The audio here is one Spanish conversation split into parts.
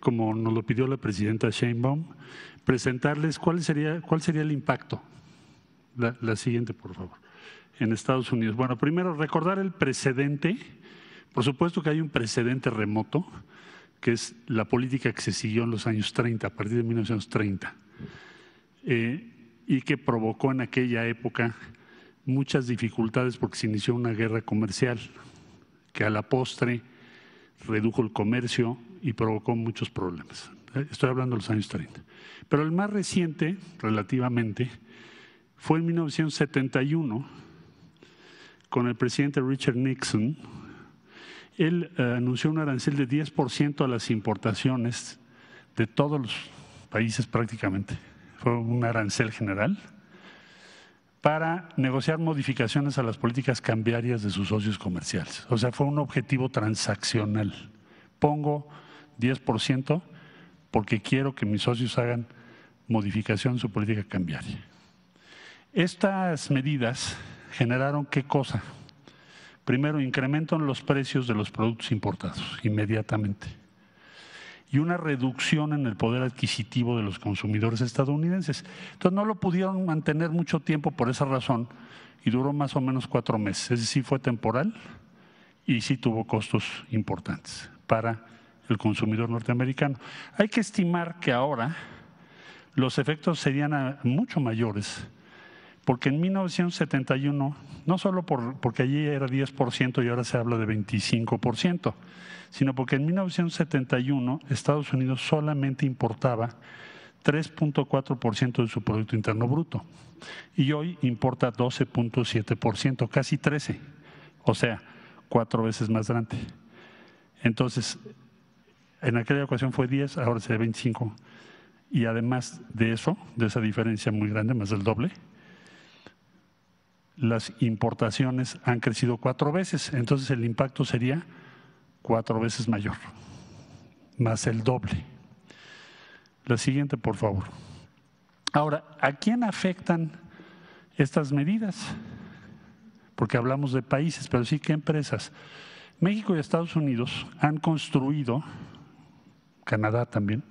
Como nos lo pidió la presidenta Sheinbaum, presentarles cuál sería el impacto. La siguiente, por favor, en Estados Unidos. Bueno, primero recordar el precedente. Por supuesto que hay un precedente remoto, que es la política que se siguió en los años 30, a partir de 1930, y que provocó en aquella época muchas dificultades porque se inició una guerra comercial que a la postre redujo el comercio y provocó muchos problemas. Estoy hablando de los años 30. Pero el más reciente, relativamente, fue en 1971, con el presidente Richard Nixon. Él anunció un arancel de 10% a las importaciones de todos los países prácticamente. Fue un arancel general para negociar modificaciones a las políticas cambiarias de sus socios comerciales. O sea, fue un objetivo transaccional. Pongo 10% porque quiero que mis socios hagan modificación en su política cambiaria. Estas medidas generaron ¿qué cosa? Primero, incremento en los precios de los productos importados inmediatamente y una reducción en el poder adquisitivo de los consumidores estadounidenses. Entonces no lo pudieron mantener mucho tiempo por esa razón y duró más o menos 4 meses. Es decir, fue temporal y sí tuvo costos importantes para el consumidor norteamericano. Hay que estimar que ahora los efectos serían mucho mayores, porque en 1971, no solo porque allí era 10% y ahora se habla de 25%, sino porque en 1971 Estados Unidos solamente importaba 3.4% de su Producto Interno Bruto y hoy importa 12.7%, casi 13%, o sea, 4 veces más grande. Entonces, en aquella ocasión fue 10, ahora será 25, y además de eso, de esa diferencia muy grande, más del doble, las importaciones han crecido 4 veces, entonces el impacto sería 4 veces mayor, más el doble. La siguiente, por favor. Ahora, ¿a quién afectan estas medidas? Porque hablamos de países, pero sí que empresas. México y Estados Unidos han construido, Canadá también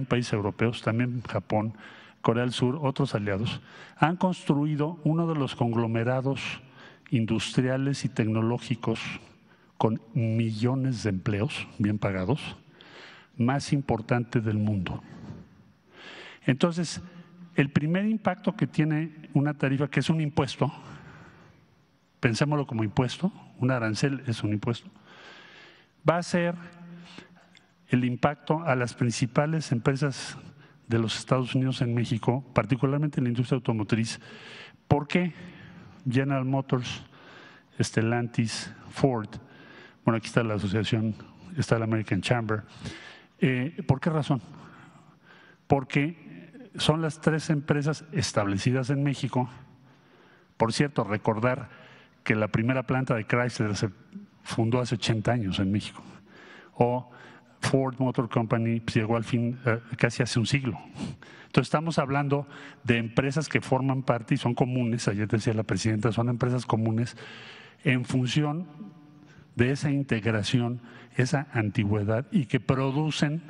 países europeos, también Japón, Corea del Sur, otros aliados, han construido uno de los conglomerados industriales y tecnológicos con millones de empleos bien pagados, más importante del mundo. Entonces, el primer impacto que tiene una tarifa, que es un impuesto, pensémoslo como impuesto, un arancel es un impuesto, va a ser el impacto a las principales empresas de los Estados Unidos en México, particularmente en la industria automotriz. ¿Por qué? General Motors, Stellantis, Ford, bueno, aquí está la asociación, está la American Chamber. ¿Por qué razón? Porque son las 3 empresas establecidas en México. Por cierto, recordar que la primera planta de Chrysler se fundó hace 80 años en México. O Ford Motor Company pues, llegó al fin casi hace un siglo. Entonces estamos hablando de empresas que forman parte y son comunes, ayer decía la presidenta, son empresas comunes en función de esa integración, esa antigüedad y que producen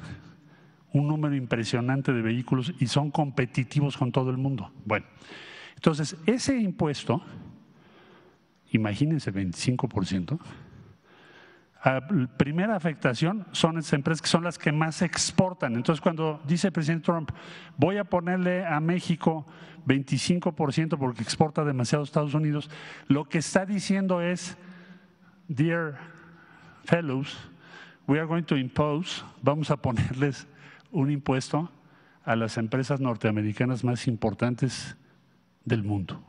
un número impresionante de vehículos y son competitivos con todo el mundo. Bueno, entonces ese impuesto, imagínense 25%, la primera afectación son esas empresas que son las que más exportan. Entonces, cuando dice el presidente Trump, voy a ponerle a México 25% porque exporta demasiado a Estados Unidos, lo que está diciendo es, dear fellows, we are going to impose, vamos a ponerles un impuesto a las empresas norteamericanas más importantes del mundo,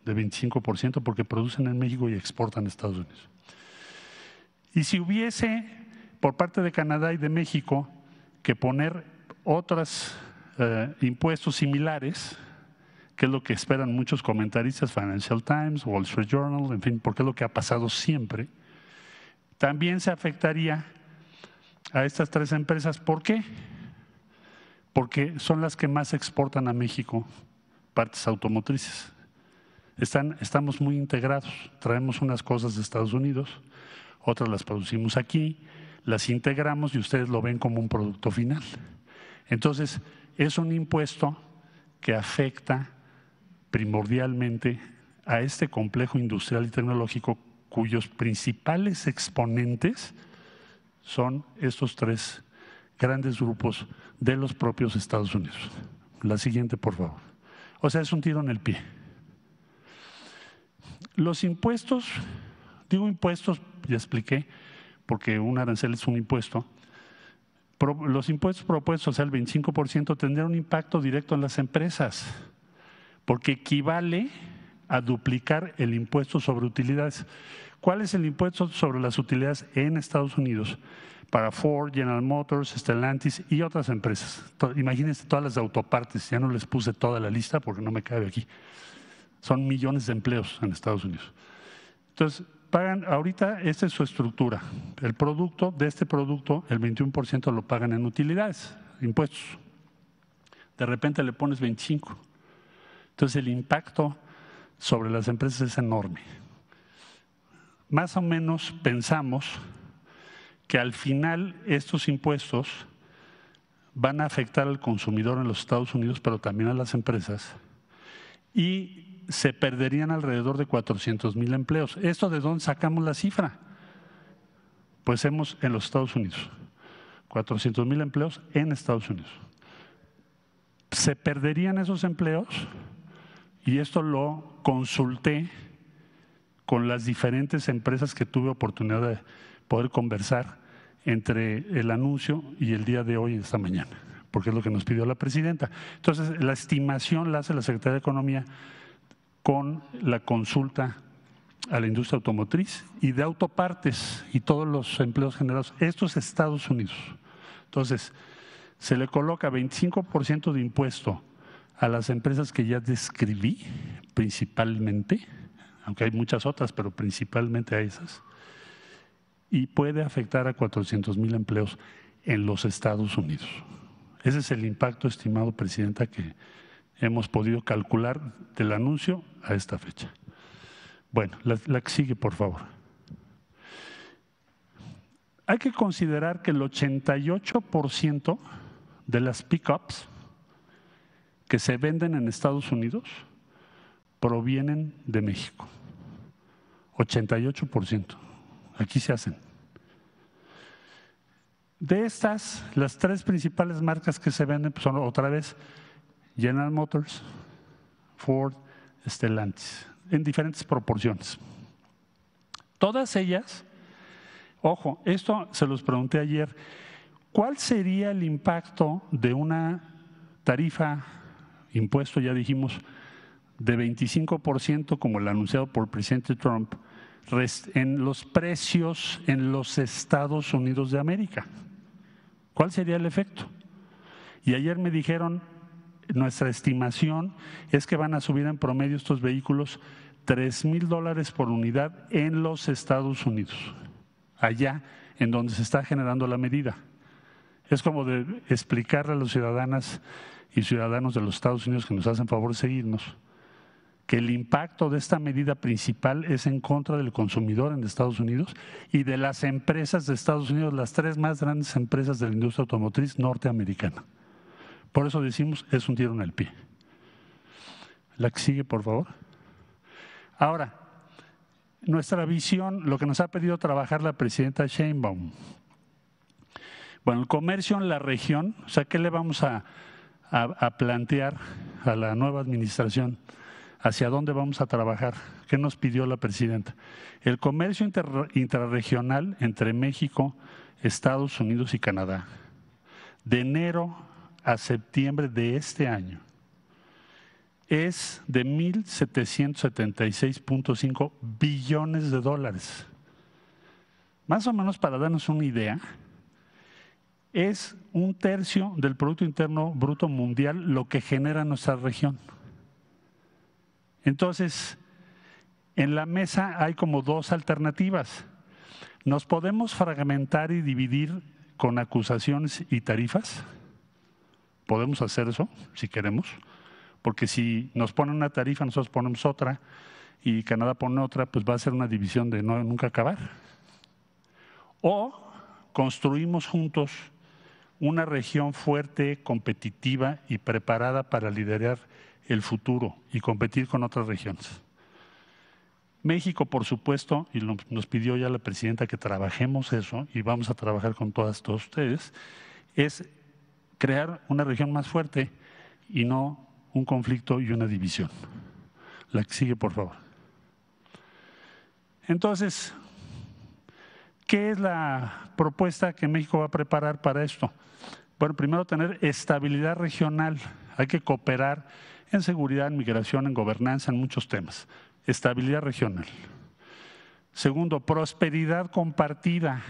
de 25% porque producen en México y exportan a Estados Unidos. Y si hubiese por parte de Canadá y de México que poner otros impuestos similares, que es lo que esperan muchos comentaristas, Financial Times, Wall Street Journal, en fin, porque es lo que ha pasado siempre, también se afectaría a estas 3 empresas. ¿Por qué? Porque son las que más exportan a México partes automotrices. Estamos muy integrados, traemos unas cosas de Estados Unidos, otras las producimos aquí, las integramos y ustedes lo ven como un producto final. Entonces, es un impuesto que afecta primordialmente a este complejo industrial y tecnológico cuyos principales exponentes son estos tres grandes grupos de los propios Estados Unidos. La siguiente, por favor. O sea, es un tiro en el pie. Los impuestos, digo impuestos, ya expliqué, porque un arancel es un impuesto. Los impuestos propuestos, o sea, el 25%, tendrán un impacto directo en las empresas, porque equivale a duplicar el impuesto sobre utilidades. ¿Cuál es el impuesto sobre las utilidades en Estados Unidos? Para Ford, General Motors, Stellantis y otras empresas. Imagínense todas las autopartes, ya no les puse toda la lista porque no me cabe aquí. Son millones de empleos en Estados Unidos. Entonces, pagan, ahorita esta es su estructura. El producto, de este producto, el 21% lo pagan en utilidades, impuestos. De repente le pones 25%. Entonces, el impacto sobre las empresas es enorme. Más o menos pensamos que al final estos impuestos van a afectar al consumidor en los Estados Unidos, pero también a las empresas, y se perderían alrededor de 400,000 empleos. ¿Esto de dónde sacamos la cifra? Pues en los Estados Unidos, 400,000 empleos en Estados Unidos. Se perderían esos empleos, y esto lo consulté con las diferentes empresas que tuve oportunidad de poder conversar entre el anuncio y el día de hoy, esta mañana, porque es lo que nos pidió la presidenta. Entonces, la estimación la hace la Secretaría de Economía con la consulta a la industria automotriz y de autopartes y todos los empleos generados. Esto es Estados Unidos. Entonces, se le coloca 25% de impuesto a las empresas que ya describí, principalmente, aunque hay muchas otras, pero principalmente a esas, y puede afectar a 400,000 empleos en los Estados Unidos. Ese es el impacto estimado, Presidenta, que hemos podido calcular del anuncio a esta fecha. Bueno, la que sigue, por favor. Hay que considerar que el 88% de las pick-ups que se venden en Estados Unidos provienen de México. 88%. Aquí se hacen. De estas, las tres principales marcas que se venden pues son otra vez General Motors, Ford, Stellantis, en diferentes proporciones. Todas ellas, ojo, esto se los pregunté ayer, ¿cuál sería el impacto de una tarifa, impuesto, ya dijimos, de 25% como el anunciado por el presidente Trump en los precios en los Estados Unidos de América? ¿Cuál sería el efecto? Y ayer me dijeron, nuestra estimación es que van a subir en promedio estos vehículos $3,000 por unidad en los Estados Unidos, allá en donde se está generando la medida. Es como de explicarle a los ciudadanas y ciudadanos de los Estados Unidos que nos hacen favor de seguirnos, que el impacto de esta medida principal es en contra del consumidor en Estados Unidos y de las empresas de Estados Unidos, las tres más grandes empresas de la industria automotriz norteamericana. Por eso decimos, es un tiro en el pie. La que sigue, por favor. Ahora, nuestra visión, lo que nos ha pedido trabajar la presidenta Sheinbaum. Bueno, el comercio en la región, o sea, ¿qué le vamos a plantear a la nueva administración? ¿Hacia dónde vamos a trabajar? ¿Qué nos pidió la presidenta? El comercio intrarregional entre México, Estados Unidos y Canadá, de enero a septiembre de este año, es de $1,776.5 billones. Más o menos, para darnos una idea, es 1/3 del Producto Interno Bruto Mundial lo que genera nuestra región. Entonces, en la mesa hay como dos alternativas. Nos podemos fragmentar y dividir con acusaciones y tarifas. Podemos hacer eso si queremos, porque si nos ponen una tarifa, nosotros ponemos otra y Canadá pone otra, pues va a ser una división de nunca acabar. O construimos juntos una región fuerte, competitiva y preparada para liderar el futuro y competir con otras regiones. México, por supuesto, y nos pidió ya la presidenta que trabajemos eso, y vamos a trabajar con todos ustedes, es crear una región más fuerte y no un conflicto y una división. La que sigue, por favor. Entonces, ¿qué es la propuesta que México va a preparar para esto? Bueno, primero tener estabilidad regional. Hay que cooperar en seguridad, en migración, en gobernanza, en muchos temas. Estabilidad regional. Segundo, prosperidad compartida.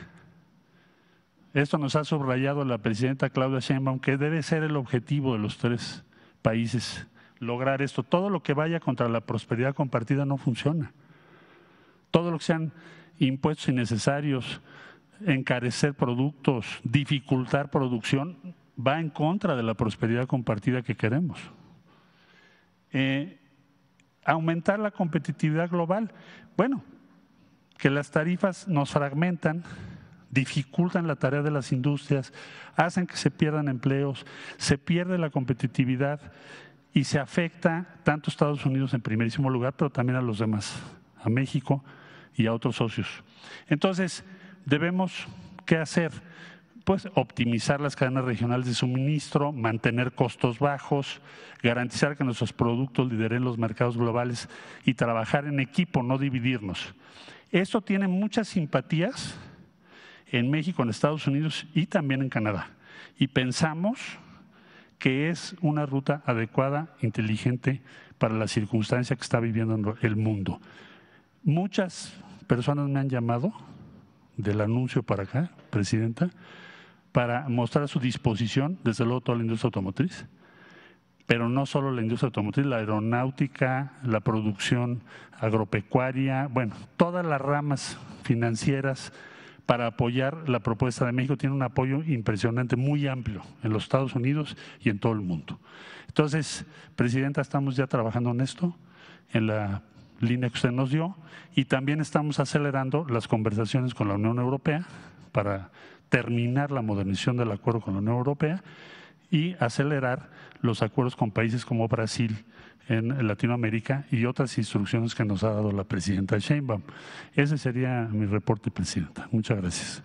Esto nos ha subrayado la presidenta Claudia Sheinbaum, que debe ser el objetivo de los 3 países, lograr esto. Todo lo que vaya contra la prosperidad compartida no funciona. Todo lo que sean impuestos innecesarios, encarecer productos, dificultar producción, va en contra de la prosperidad compartida que queremos. Aumentar la competitividad global. Bueno, que las tarifas nos fragmentan, dificultan la tarea de las industrias, hacen que se pierdan empleos, se pierde la competitividad y se afecta tanto a Estados Unidos en primerísimo lugar, pero también a los demás, a México y a otros socios. Entonces, debemos, ¿qué hacer? Pues optimizar las cadenas regionales de suministro, mantener costos bajos, garantizar que nuestros productos lideren los mercados globales y trabajar en equipo, no dividirnos. Esto tiene muchas simpatías en México, en Estados Unidos y también en Canadá. Y pensamos que es una ruta adecuada, inteligente para la circunstancia que está viviendo el mundo. Muchas personas me han llamado del anuncio para acá, presidenta, para mostrar su disposición, desde luego toda la industria automotriz, pero no solo la industria automotriz, la aeronáutica, la producción agropecuaria, bueno, todas las ramas financieras para apoyar la propuesta de México. Tiene un apoyo impresionante, muy amplio en los Estados Unidos y en todo el mundo. Entonces, presidenta, estamos ya trabajando en esto, en la línea que usted nos dio, y también estamos acelerando las conversaciones con la Unión Europea para terminar la modernización del acuerdo con la Unión Europea y acelerar los acuerdos con países como Brasil en Latinoamérica y otras instrucciones que nos ha dado la presidenta Sheinbaum. Ese sería mi reporte, presidenta. Muchas gracias.